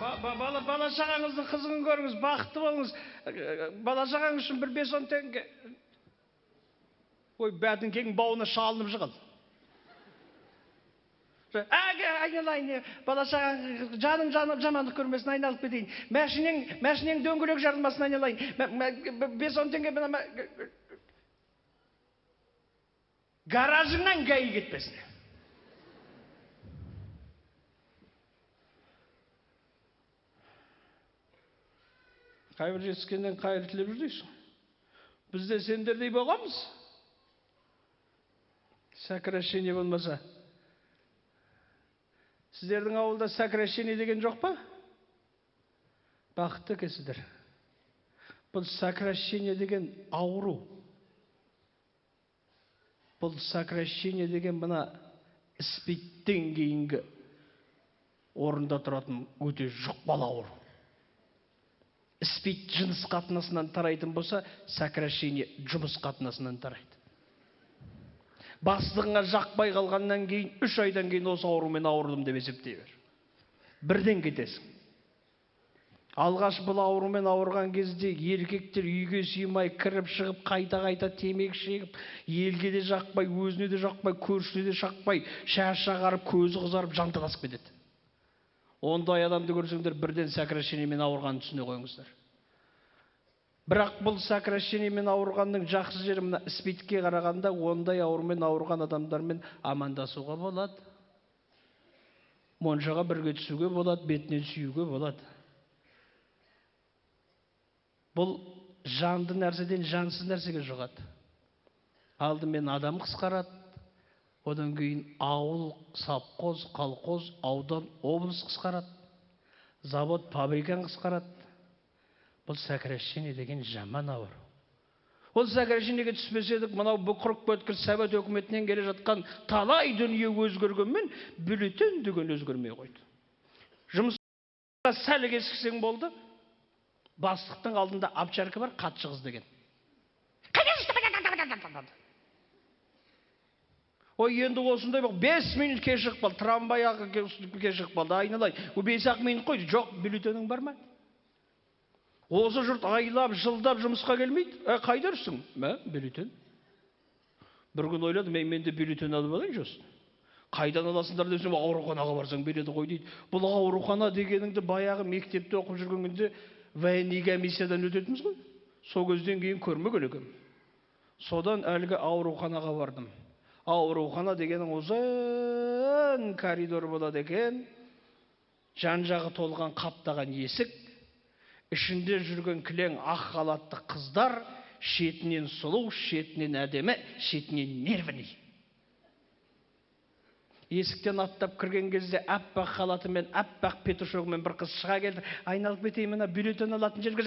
Бала шағаңыздың қызығын көріңіз, бақытты болыңыз. Бала шағаңыз үшін бір 5-10 теңге. Ой, бәтіңкенің бауына шалынып жығыл. Айналайын, бала шағаң жаның жамандық көрмесін, айналып кетейін. Мәшінең дөңгелек жарылмасын, айналайын. 5-10 теңге гаражыңнан гайы кетпесін. Қайбір жетіскенден қайыр тілеп жүрдейсің. Біз де сендердей болғанбыз. Сокращение болмаса. Сіздердің ауылда сокращение деген жоқ па? Бақытты екенсіздер. Бұл сокращение деген ауру. Бұл сокращение деген мына іспиттен кейінгі орында тұратын өте жұқпалы ауру. Іспит жыныс қатынасынан тарайтын болса, сокращение жұмыс қатынасынан тарайды. Бастығыңа жақпай қалғаннан кейін, 3 айдан кейін осы аурумен ауырдым деп есептей бер. Бірден кетесің. Алғаш бұл аурумен ауырған кезде еркектер үйге сыймай кіріп шығып, қайта темекі шегіп, елге де жақпай, өзіне де жақпай, көршісіне де жақпай, шаш ағарып, көзі қызарып, жанталасып кетеді. Ондай адамды көрсеңдер, бірден сокращениемен ауырғанын түсіне қойыңыздар. Бірақ бұл сокращениемен ауырғанның жақсы жері мына іспитке қарағанда, ондай аурумен ауырған адамдармен амандасуға болады. Моншаға бірге түсуге болады, бетінен сүюге болады. Бұл жанды нәрседен жансыз нәрсеге жұғады. Алдымен адам қысқарады, одан кейін ауыл, совхоз, колхоз, аудан, облыс қысқарады. Завод, фабрикан қысқарады. Бұл сокращение деген жаман ауру. Ол сокращениеге түспес едік, мынау құрып кеткен совет өкіметінен келе жатқан талай дүние өзгергенмен, бюллетень деген өзгермей қойды. Жұмысқа сәл кескісең болды, бастықтың алдында апчарка бар, қатшы қыз деген. Ой, енді осындай 5 минут кешігіп қалды, трамвай кешігіп қалды, айналай. Ол 5-ақ минут қойды, жоқ, бюллетенің бар ма? Осы жұрт айлап, жылдап жұмысқа келмейді. Қайда жүрсің? Бюллетен. Бір күн ойладым, мен де бюллетен алып алайын жосын. Қайдан аласыңдар десем, ауруханаға барсаң береді ғой дейді. Бұл аурухана дегеніңді баяғы мектепте оқып жүргенде военный комиссиядан өтетіміз ғой. Сол көзден кейін көрмеген екем. Содан әлгі ауруханаға бардым. Аурухана дегенің ұзын коридор болады екен. Жан-жағы толған қаптаған есік. Ішінде жүрген кілең ақ халатты қыздар, шетінен сұлу, шетінен әдемі, шетінен нервный. Есіктен аттап кірген кезде аппақ халатымен, аппақ петушогымен бір қыз шыға келді. Айналып кетейін, мына бюллетен алатын жерге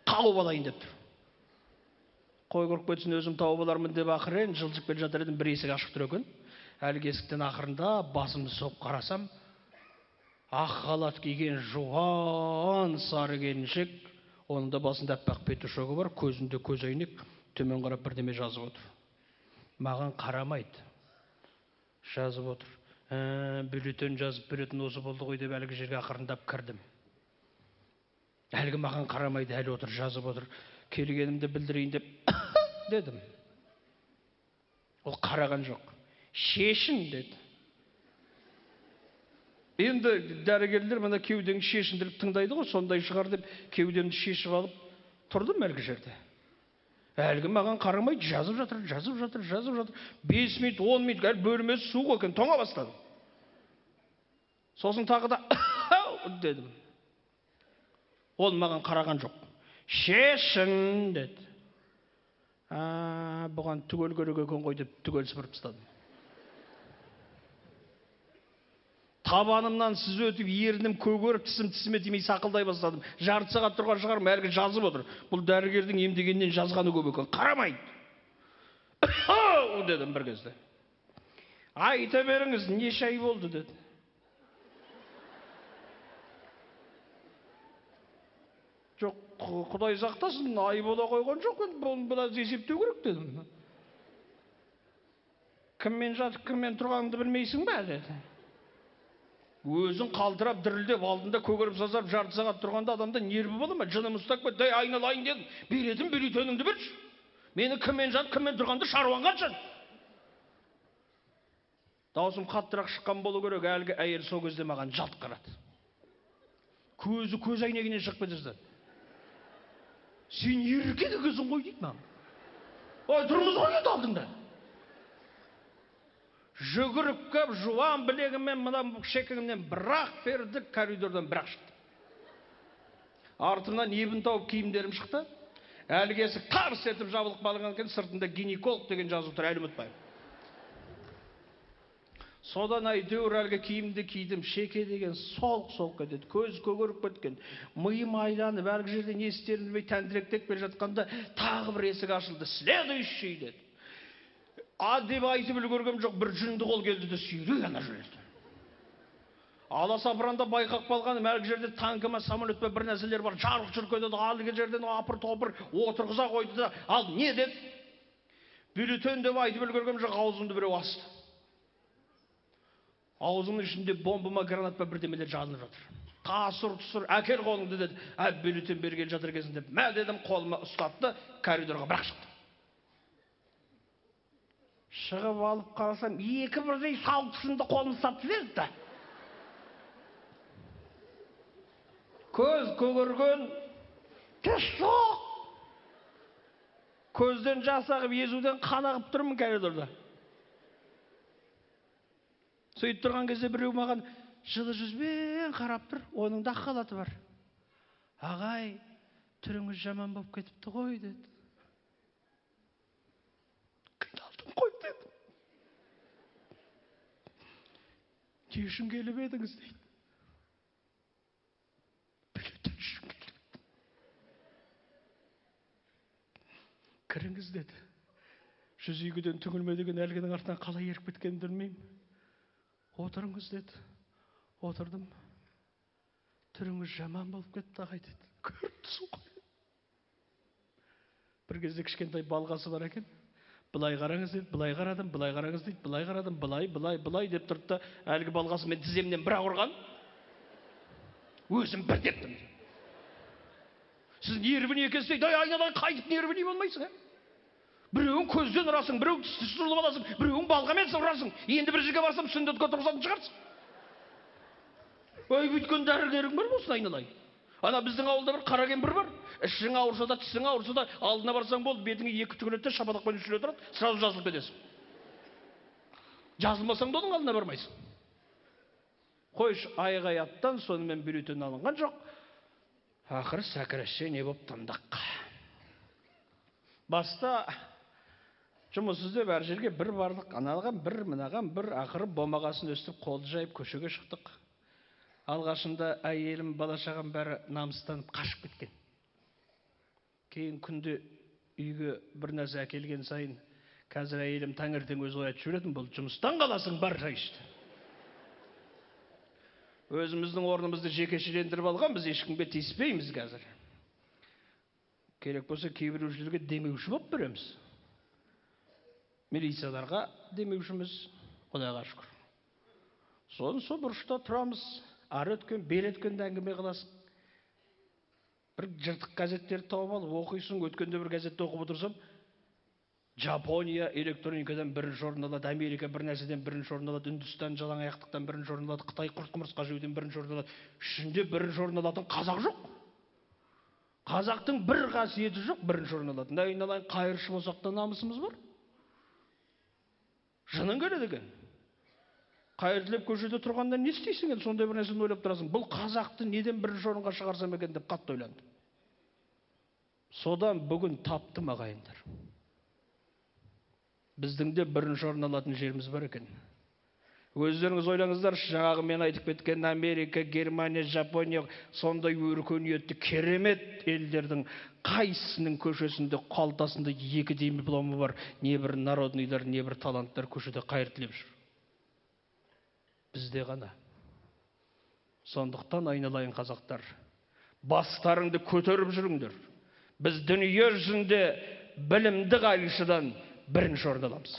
қауып алайын деп тұр. Қой құрып кетсін, өзім тауып алармын деп ақырын жылжып келе жатыр едім, бір есік ашық тұр екен. Әлгі есіктен ақырында басымды соғып қарасам, ақ халат киген жуан сары келіншек, оның да басында аппақ петушогы бар, көзінде көзәйнек, төмен қарап бірдеме жазып отыр. Маған қарамайды. Жазып отыр. Бюллетен жазып беретін осы болды ғой деп әлгі жерге ақырындап кірдім. Әлгі маған қарамайды, әлі отыр, жазып отыр. Келгенімді білдірейін деп дедім. Ол қараған жоқ. Шешін деді. Енді дәрігерлер мына кеудеңді шешіндіріп тыңдайды ғой, сондай шығар деп кеудемді шешіп алып тұрдым әлгі жерде. Әлгі маған қарамайды, жазып жатыр. 5 минут, 10 минут, әлі бөлмесі суық екен, тоңа бастады. Сосын тағы да дедім. Ол маған қараған жоқ. Шешін деді. Бұған түгел керек екен ғой деп түгел сыпырып тастадым. Табанымнан сіз өтіп, ерінім көгеріп, тісіме тимей сақылдай бастадым. Жарты сағат тұрған шығарым, әлгі жазып отыр. Бұл дәрігердің емдегеннен жазғаны көп екен. Қарамайды. Дедім бір кезде. Айта беріңіз, неше ай болды деді. Жоқ, Құдай сақтасын, ай бола қойған жоқ, бұны есептеу керек дедім. Кіммен жатып, кіммен тұрғаныңды білмейсің ба деді. Өзің қалтырап, дірілдеп, алдында көгеріп сазарып жарты сағат тұрғанда адамда нерві бола ма? Жыным ұстап кетті. Дай айналайын дедім. Беретін бюллетеніңді берші. Мені кіммен жат, кіммен тұрғанды шаруаң қанша? Даусым қаттырақ шыққан болу керек. Әлгі әйел сол кезде маған жалт қарады. Көзі көз әйнегінен шығып кетті. Сен еркек екенсің ғой дейді маған. Ой, тұрмыз ғой енді алдыңда. Жүгіріп кеп, жуан білегіммен, мына шекігімнен бірақ берді, коридордан бірақ шықты. Артымнан ебін тауып киімдерім шықты. Әлгесі қарс етіп жабылып қалған екен, сыртында гинеколог деген жазу тұр, әлі ұмытпаймын. Содан әйтеуір әлгі киімді кидім, шеке деген солқ-солқ етеді, көз көгеріп кеткен, миым айланып, әлгі жерде не істерін білмей тәндіректеп келе жатқанда тағы бір есік ашылды. Следующий деді. Деп айтып үлгергем жоқ, бір жүнді қол келді де сүйрей ана жөнелді. Аласапыранда байқап қалғаным, әлгі жерде танкі ма, самолет па бір нәрселер бар, жарық жүркеді, алғы жерден апыр-топыр отырғыза қойды да, ал не деді? Бюллетен деп айтып үлгергем жоқ, аузымды біреу асты. Аузының ішінде бомба ма, гранат па бірдемелер жазылып жатыр. Тасыр-тұсыр, әкел қолыңды деді. Бюллетен бергел жатыр екенсің деп. Мә дедім, қолыма ұстатты, коридорға бірақ шықты. Шығып алып қарасам, екі бірдей сауытысында қолын ұстатып берді. Көз көгерген, тіс жоқ. Көзден жас ағып, езуден қан ағып тұрмын коридорда. Сөйтіп тұрған кезде біреу маған жылы жүзбен қарап тұр, оның да халаты бар. Ағай, түріңіз жаман болып кетіпті ғой, деді. Қиналдым ғой, деді. Не үшін келіп едіңіз, дейді. Бюллетен үшін келіп. Кіріңіз, деді. 102-ден түңілме деген әлгінің артынан қалай еріп кеткенін білмеймін. Отырыңыз, деді. Отырдым. Түріңіз жаман болып кетті, ағай, деді. Көріпсің ғой. Бір кезде кішкентай балғасы бар екен. Былай қараңыз, деді. Былай қарадым, былай қараңыз, дейді. Былай қарадым, былай деп тұрды да, әлгі балғасы мен тіземнен бір ұрған. Өзім бір дептім. Сіз нервіне екенсіз, дейді. Айналайын, қайтып нервіне болмайсың, Біреуің көзден ұрасың, біреуің сұрлып аласың, біреуің балғамен ұрасың. Енді бір жерге барсам, сүндетке тұрғызатын шығарсың. Ой, бүйткен дәрігерің бар болсын, айналайын. Ана біздің ауылда бір қара кемпір бар. Ішің ауырса да, тісің ауырса да, алдына барсаң болды, бетіңе екі түкіреді, шапалақпен үшіле тұрады, сразу жазылып кетесің. Жазылмасаң да оның алдына бармайсың. Қойшы, айғай аттан сонымен бюллетен алынған жоқ. Ақыры сәкірәшше не боп тындық. Баста жұмыс іздеп әр жерге бір бардық, аналған бір, мынаған бір, ақыры бомағасын өстіп қолды жайып көшеге шықтық. Алғашында әйелім, бала-шағам бәрі намыстанып қашып кеткен. Кейін күнде үйге бір нәрсе әкелген сайын, қазір әйелім таңертең өзі оятып жүретін, бұл жұмыстан қаласың, бар жай ішті. Өзіміздің орнымызды жекешелендіріп алған, біз ешкімге тиіспейміз қазір. Керек болса кейбіреушілерге демеуші болып береміз. Милицияларға демеушіміз, Құдайға шүкір. Соны сол бұрышта тұрамыз, ары өткен, бері өткенде әңгіме қыласың. Бір жыртық газеттерді тауып алып оқисың, өткенде бір газетті оқып отырсам, Жапония электроникадан бірінші орын алады, Америка бір нәрседен бірінші орын алады, Үндістан жалаң аяқтықтан бірінші орын алады, Қытай құрт-құмырсқа жеуден бірінші орын алады. Ішінде бірінші орын алатын қазақ жоқ. Қазақтың бір қасиеті жоқ, бірінші орын алатын. Айналайын, қайыршы болсақ та намысымыз бар. Жының келеді екен. Қайыр тілеп көшеде тұрғанда не істейсің енді, сондай бір нәрсені ойлап тұрасың. Бұл қазақты неден бірінші орынға шығарсам екен деп қатты ойландым. Содан бүгін таптым, ағайындар. Біздің де бірінші орын алатын жеріміз бар екен. Өздеріңіз ойлаңыздар, жаңағы мен айтып кеткен Америка, Германия, Жапония сондай өркениетті керемет елдердің қайсының көшесінде, қалтасында 2 дипломы бар, не бір народныйлар, не бір таланттар көшеде қайыр тілеп жүр. Бізде ғана. Сондықтан айналайын қазақтар, бастарыңды көтеріп жүріңдер. Біз дүние жүзінде білімді қайшыдан бірінші орын аламыз.